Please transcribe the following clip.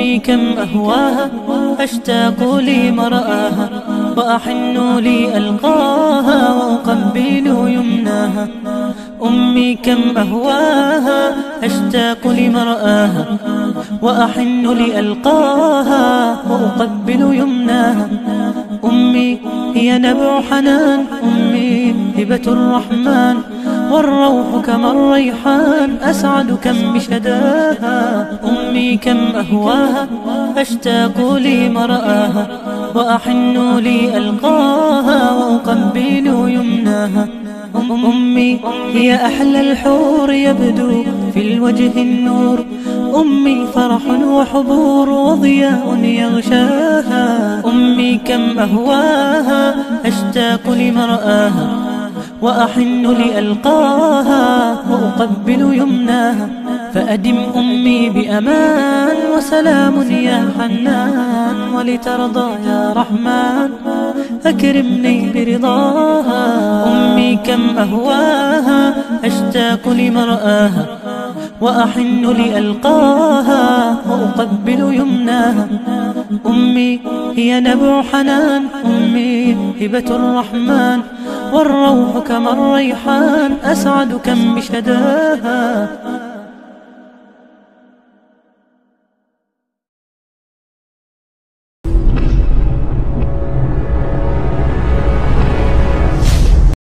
أمي كم أهواها أشتاق لمرآها، وأحن لألقاها وأقبل يمناها. أمي كم أهواها أشتاق لمرآها، وأحن لألقاها وأقبل يمناها. أمي هي نبع حنان، أمي هبة الرحمن، والروح كما الريحان أسعد كم بشداها. أمي كم أهواها أشتاق لمرآها، وأحن لألقاها وأقبل يمناها. أمي هي أحلى الحور يبدو في الوجه النور، أمي فرح وحبور وضياء يغشاها. أمي كم أهواها أشتاق لمرآها، وأحن لألقاها وأقبل يمناها. فأدم أمي بأمان وسلام يا حنان، ولترضى يا رحمن أكرمني برضاها. أمي كم أهواها أشتاق لمرآها، وأحن لألقاها وأقبل يمناها. أمي هي نبع حنان، أمي هبة الرحمن، والروح كما الريحان أسعد كم بشداها.